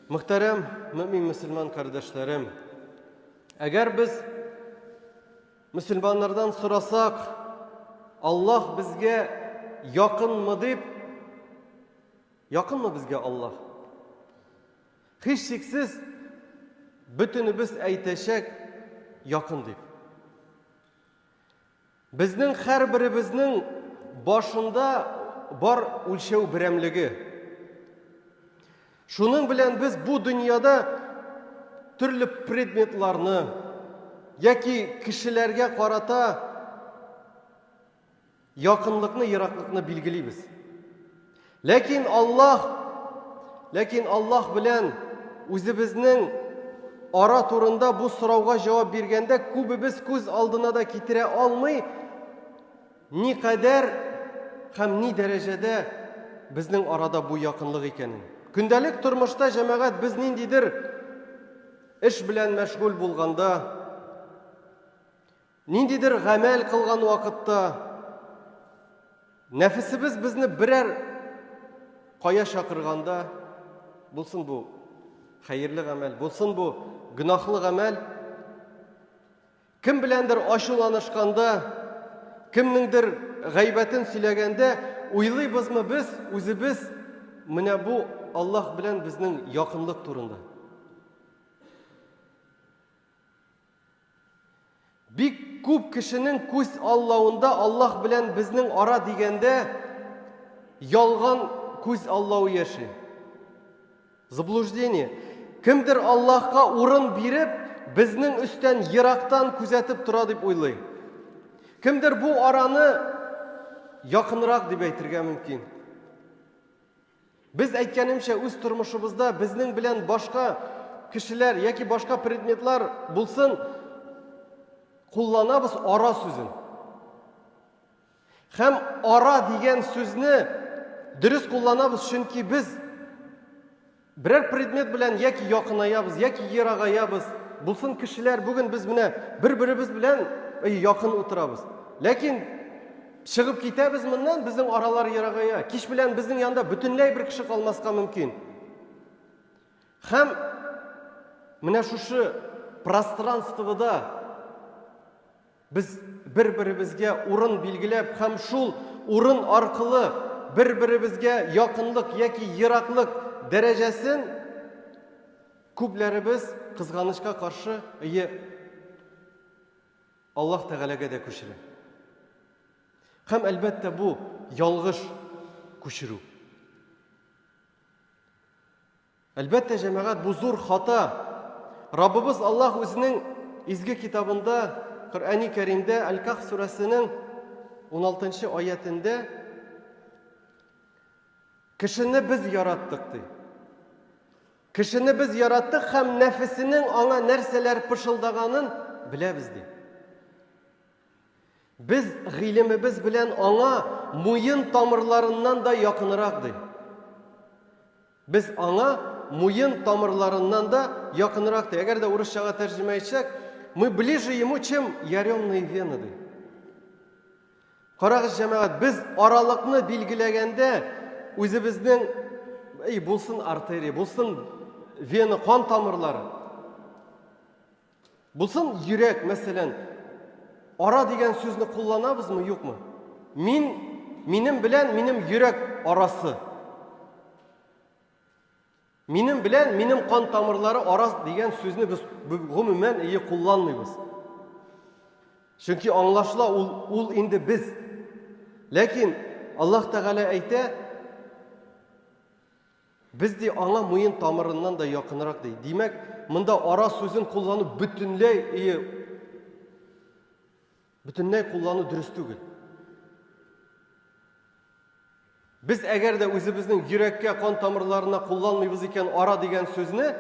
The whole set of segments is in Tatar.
Muhterem mümin Müslüman kardeşlerim, eğer biz Müslümanlardan sorasak, Allah bizge yakın mı deyip, yakın mı bizge Allah? Hiç şeksiz bütünübüz eyteşek yakın deyip. Bizning her biribizning başında var ulşev biremligi. Şunun bilen biz bu dünyada türlü predmetlarını, yaki kişilerge karata yakınlıkını, yiraklıkını bilgiliybiz. Lekin Allah bilen özümüzning ara turunda bu soruğa cevap bergende kübübüz göz aldına da kitire almay, ni kadar hem ni derecede bizning arada bu yakınlık ikenin. Gündəlik turmuşta cemaat biz nindidir iş bilen meşgul bulganda, nindidir gamel kılgan vakitta, nefisimiz bizni birer kaya şakırganda, bulsun bu hayırlı gamel, bulsun bu günahlı gamel, kim bilendir aşulanışkanda, kimnindir gaybetin sülegende, uylaybız mı biz, özümüz, mine bu Allah bilen bizning yakınlık turunda. Bir küp kişinin көз Allah'ında Allah bilen bizning ara digende yalgan көз Allah'ı yaşı. Заблуждение. Kimdir Allah'a urun birip bizning üstten yiraktan küzetip tura deb oylay. Kimdir bu aranı yakınırak deb aytırga mümkün. Biz aytganimcha o'z turmushimizda bizning bilan boshqa kishilar yoki boshqa predmetlar bo'lsin, kullanabız ara sözün. Hem ara degan so'zni dürüst kullanabız çünkü biz birer predmet bilan yoki yaqinayabız, yoki yiragayabız. Bo'lsin kishilar bugün biz buna bir-birimiz bilan yaqin o'tiramiz. Lekin çıkıp ketamiz bundan bizning aralar yiragaya. Kiş bilan bizning yanında bütünley bir kishi kalmasqa mümkün. Hem mine şu пространствода biz bir-birimizge urun bilgilep, hem şul urun arkalı bir-birimizge yakınlık yoki yiraklık derecesin küplerimiz kızganışka karşı Allah Teala'ga da koşuyor. Hem elbette bu yalgış koşuru. Elbette cemaat bu zor hata. Rabbimiz Allah özünün izgi kitabında Kur'an-ı Kerim'de El-Kahf suresinin 16. ayetinde kişini biz yarattık diyor. Kişini biz yarattık hem nefisinin ana nerseler pışıldağanın bilemiz diyor. Biz g'ilimimiz bilen ana muyun tamirlarinden da yakınırak diyor. Biz ana muyun tamirlarinden da yakınırak diyor. Eğer de Urusçaga tercüme etsek, мы ближе ему, чем yaремные вены. Karagız cemaat, biz aralıkını bilgilegende özümüzden bulsun arteri, bulsun veni, kan tamirleri, bulsun yürek mesela. Ara degen sözünü kullanabız mı, yok mu? Minim bilen minim yürek arası. Minim bilen minim kan tamirleri arası degen sözünü biz gümümen iyi kullanmıyoruz. Çünkü anlaşıla ul indi biz. Lakin Allah Teala ayta, biz de ana muyun tamirından da yakınırak değil. Demek, bunda ara sözün kullanıp bütünley kullanı dürüst değil. Biz eğer de özümüzün yürekke kan tamirlarına kullanmayız iken ara degen sözünü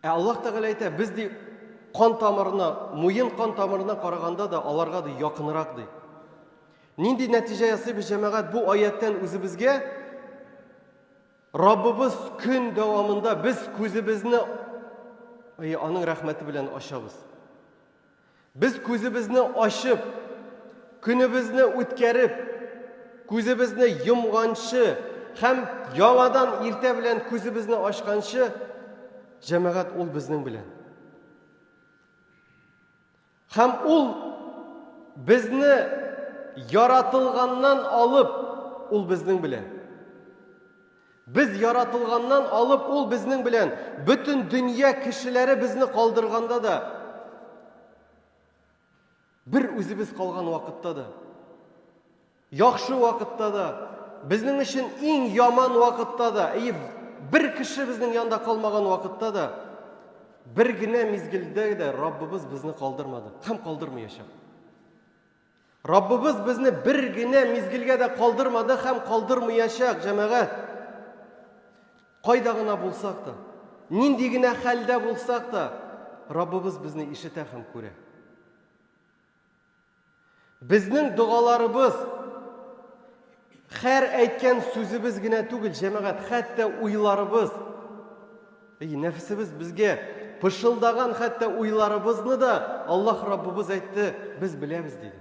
Allah Teala ayta, biz de kan tamirine, muyun kan tamirine karaganda da alarga da yakınırak değil. Nindi netice yasayıp cemaat bu ayetten özümüzge Rabbimiz gün devamında biz közümüzni onun rahmeti bilen aşabız. Biz közümüzni aşıp, günümüzni ötkerip, közümüzni yumgançı, һәм яңадан иртә белән күзебезне ачканчы, җәмәгать, ул безнең белән. Һәм ул безне яратылганнан алып, ул безнең белән. Biz yaratılgandan alıp ol bizning bilen, bütün dünya kişileri bizni kaldırganda da, bir özümüz kalgan vakitte da, yaxşı vakitte da, bizning için en yaman vakitte da, bir kişi bizning yanında kalmagan vakitte da, bir gine mizgilde de Rabbimiz bizni kaldırmadı, hem kaldırmayacak. Rabbimiz bizni bir gine mizgilge de kaldırmadı, hem kaldırmayacak cemaat. Кайдагына булсак та, нинди генә хәлдә булсак та, Раббыбыз безне ишетә һәм күрә. Безнең дугаларыбыз, һәр әйткән сүзебез генә түгел, җәмәгать, хәтта уйларыбыз, нәфсебез безгә пышылдаган хәтта уйларыбызны да Аллаһ Раббыбыз әйтте, без беләбез диде.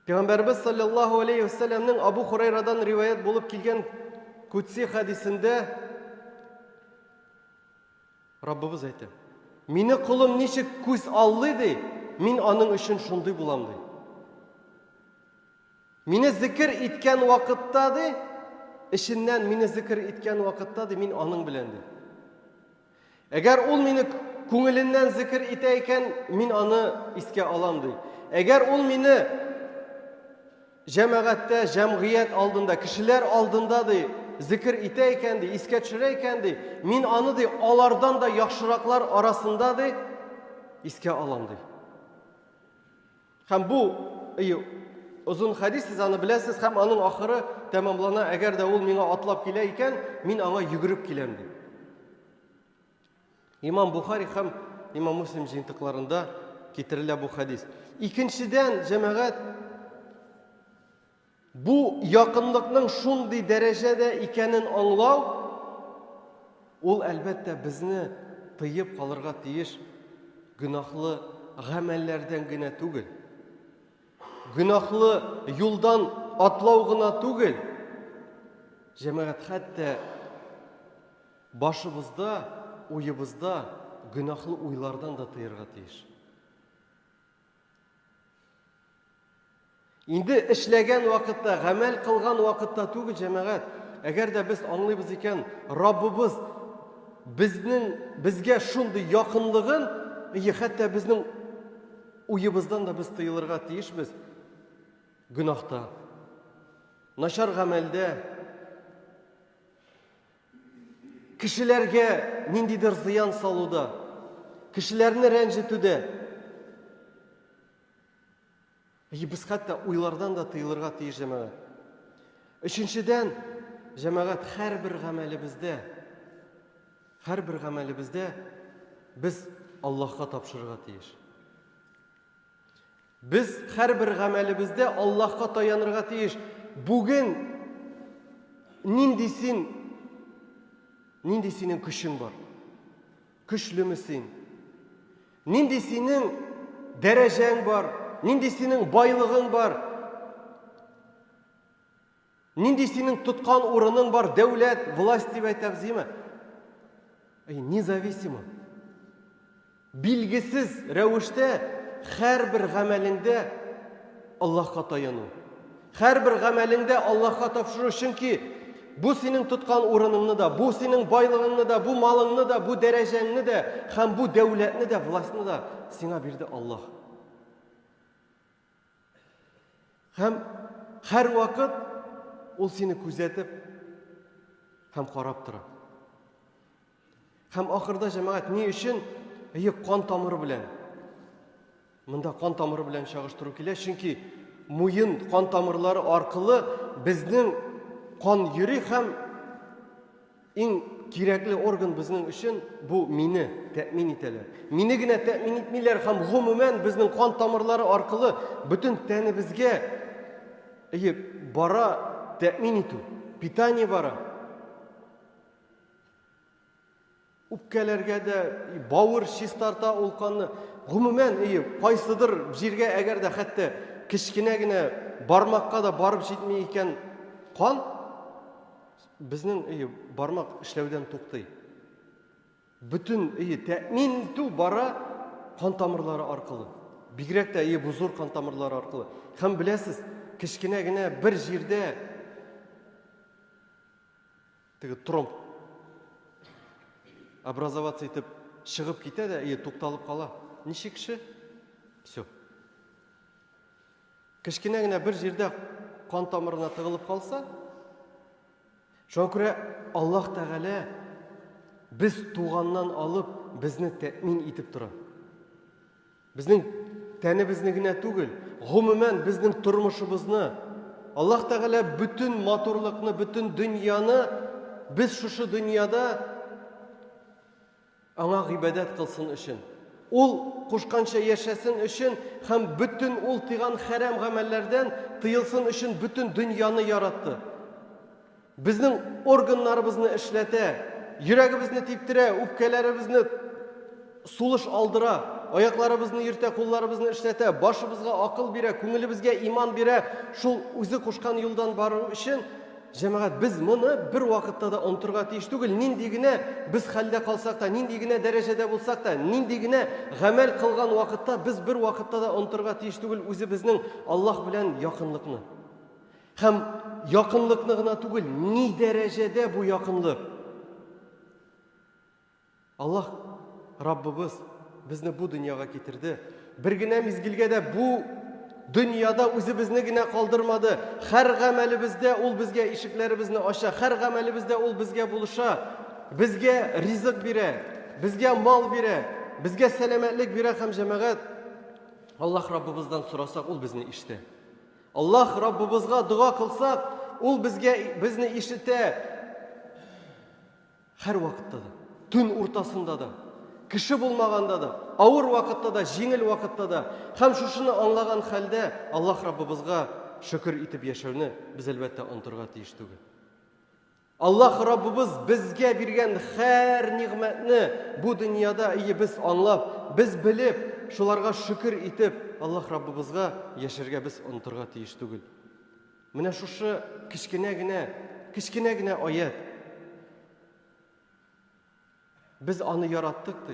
Пәйгамбәрбез саллаллаһу алейхи ва саллямның Абу Хурайрадан риваят булып килгән Kutsi hadisinde Rabbimiz aytdı. Meni kulum nişik көз аллıydı, min anın için şunday bulamdı. Meni zikir etken vakittadı, işinden meni zikir etken vakittadı, min anın bilendi. Eğer ol meni көңелінен zikir eteyken, min anı iske alamdı. Eğer ol meni cemaatте, cemiyet aldığında, kişiler aldığındadı, zikir iteykendi, iske çüreykendi, min anıdı, alardan da yaxşıraklar arasındadı, iske alandı. Hem bu uzun hadis, siz anı bilesiz, hem anın ahırı tamamlana, eğer de ol mina atlap kileyken, min ana yugurip kilemdi. İmam Bukhari hem İmam Müslim jintiqlarında getirile bu hadis. İkinciden cemaat, bu yakınlıkның şunday derecede ikenin anlaw, ol elbette bizni tıyıp kalırga tiyiş günahlı gamellerden gine түгел. Günahlı yoldan atlaw gına түгел. Cemaat, hatta başımızda, uyubuzda günahlı uylardan da tıyırga tiyiş. Инде эшләгән вакытта, гамәл кылган вакытта түгел җәмәгать. Әгәр дә без аңлыйбыз икән, Раббыбыз безгә шундый якынлыгын, хәтта безнең уебыздан да без тыелырга тиешбез. Гүнахта, начар гамәлдә, кешеләргә ниндидер зыян салуда, кешеләрне рәнҗетүдә, biz hatta uylardan da tıyılırga tiyiş cemaat. Üçüncüden, cemaat her bir gamelimizde biz Allah'a tapşırıga tiyiş. Biz her bir gamelimizde Allah'a tayanırga tiyiş. Bugün nindisinin kışın var? Kışlı mısın? Nindisinin derecen var? Nindisinin baylığın var, nindisinin tutkan urının var, devlet, власть diye aytabız mı? Независимо. Bilgisiz rəvişdə her bir gamelinde Allah'a tayanu. Her bir gamelinde Allah'a tapşırır, çünkü bu senin tutkan urununu da, bu senin baylığını da, bu malını da, bu dereceni de, hem bu devletini de, властьны da sana birdi Allah. Hem her vakit ol seni күзәтеп, hem qarab tura. Hem ahırda cemaat ne için? Kan tamırı bilen. Mında kan tamırı bilen çağıştırı kile. Çünkü muyun kan tamırları arkalı bizning kan yürü hem en gerekli organ bizning için bu mini təmin eteler. Mini gine təmin etmeyler hem gumumen bizning kan tamırları arkalı bütün tenimizge bara təmin etu, питание bara. Үпкәләргә дә, бауыр шиш тарта ул канны. Гомумән, кайсыдыр җиргә әгәр дә хәтта кечкенә генә бармакка да барып җитмәй икән, Қан безнең бармак эшләүдән туктый. Бүтін тәмин итү бара қан тамырлары аркылы. Бигрәк тә бу зур қан тамырлары аркылы. Һәм беләсез, кечкенә генә бер җирдә теге тромб образоваться итеп чыгып китә дә, тукталып кала. Ничек кеше? Всё. Кечкенә генә бер җирдә кан тамырына тыгылып калса, шуңа күрә Аллаһ Тәгалә biz туганнан алып безне тәэмин итеп тора. Безнең тәнебезне генә түгел, гомумән безнең тормышыбызны, Аллаһ Тәгалә бүтән матурлыкны, бүтән дөньяны без шушы дөньяда аңа гыйбадәт кылсын өчен. Ул кушканча яшәсен өчен һәм бүтән ул тыйган хәрам гамәлләрдән тыелсын өчен бүтән дөньяны яратты. Безнең органнарыбызны эшләтә, йөрәгебезне типтерә, үпкәләребезне сулыш алдыра, аякларыбызны йөртә, кулларыбызны эшләтә, башыбызга акыл бирә, күңелебезгә иман бирә. Шул үзе кушкан юлдан бару өчен җәмәгать без моны бер вакытта да онтырга тиеш түгел. Нинди генә без хәлдә калсак та, нинди генә дәрәҗәдә булсак та, нинди генә гамәл кылган вакытта без бер вакытта да онтырга тиеш түгел үзебезнең Аллаһ белән якынлыкны. Һәм якынлыкны гына түгел, ни дәрәҗәдә бу якынлык? Аллаһ Раббыбыз безне бу дөньяга китерде. Бер генә мизгелгә дә бу дөньяда үзебезне генә калдырмады. Һәр гамәлебездә ул безгә ишекләребезне ача, һәр гамәлебездә ул безгә булыша, безгә ризык бирә, безгә мал бирә, безгә сәламәтлек бирә һәм җәмәгать. Аллаһ Раббыбыздан сорасак, ул безне ишетә. Аллаһ Раббыбызга дуа кылсак, ул безне ишетә. Һәр вакытта да, төн уртасында да, кеше булмаганда да, авыр вакытта да, җиңел вакытта да, һәм шушыны аңлаган хәлдә Аллаһ Раббыбызга шөкер итеп яшәүне без әлбәттә онтырга тиеш түгел. Аллаһ Раббыбыз безгә биргән һәр нигъмәтне бу дөньяда без аңлап, без белеп, шуларга шөкер итеп, Аллаһ Раббыбызга яшәргә без онтырга тиеш түгел. Менә шушы кечкенә генә аят. Biz аны яраттык ди.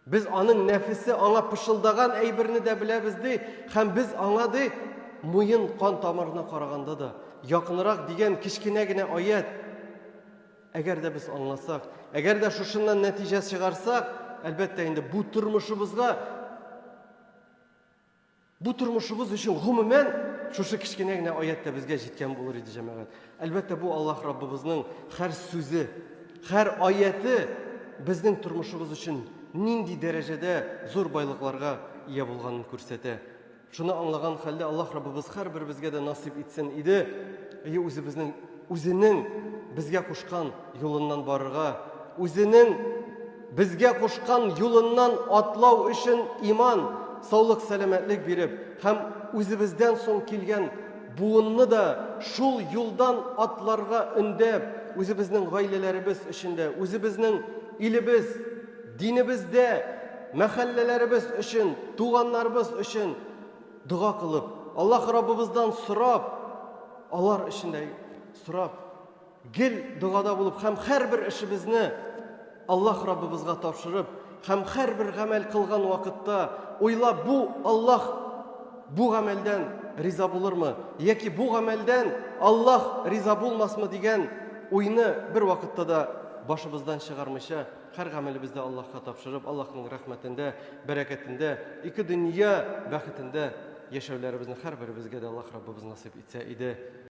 Biz аның нәфесе аңа пышылдаган әйберне дә беләбез ди, һәм без аңа ди муен кан тамырына караганда да якынрак дигән кечкенә генә аят. Әгәр дә без аңласак, әгәр дә шушыннан нәтиҗә чыгарсак, әлбәттә инде бу тормышыбыз өчен гомумән шушы кечкенә генә аятта безгә җиткән булыр иде җәмәгать. Әлбәттә бу Аллаһ Раббыбызның һәр сүзе, һәр аяты безнең тормышыбыз өчен нинди дәрәҗәдә зур байлыкларга ия булганын күрсәтә. Шуны аңлаган хәлдә Аллаһ Раббыбыз һәрбер безгә дә насыйп итсен иде. Үзенең безгә кушкан юлыннан барырга, үзенең безгә кушкан юлыннан атлау өчен иман, саулык, сәламәтлек биреп, һәм үзебездән соң килгән буынны да шул юлдан атларга өндәп, үзебезнең гаиләләребез эчендә, үзебезнең илебез, динебездә, мәхәлләләребез өчен, туганнарыбыз өчен дуа кылып, Аллаһ Раббыбыздан сорап, алар өчендә сорап, гел дуада булып, һәм һәрбер эшебезне Аллаһ Раббыбызга тапшырып, һәм һәрбер гамәл кылган вакытта уйлап, бу Аллаһ бу гамәлдән риза булырмы, яки бу гамәлдән Аллаһ риза булмасмы дигән уйны бер вакытта да башыбыздан чыгармыйча, һәр гамәлебездә Аллаһка тапшырып, Аллаһның рәхмәтендә, бәрәкәтендә, ике дөнья бәхетендә яшәүләребезне һәрберебезгә дә Аллаһ Раббыбыз насыйп итсә иде.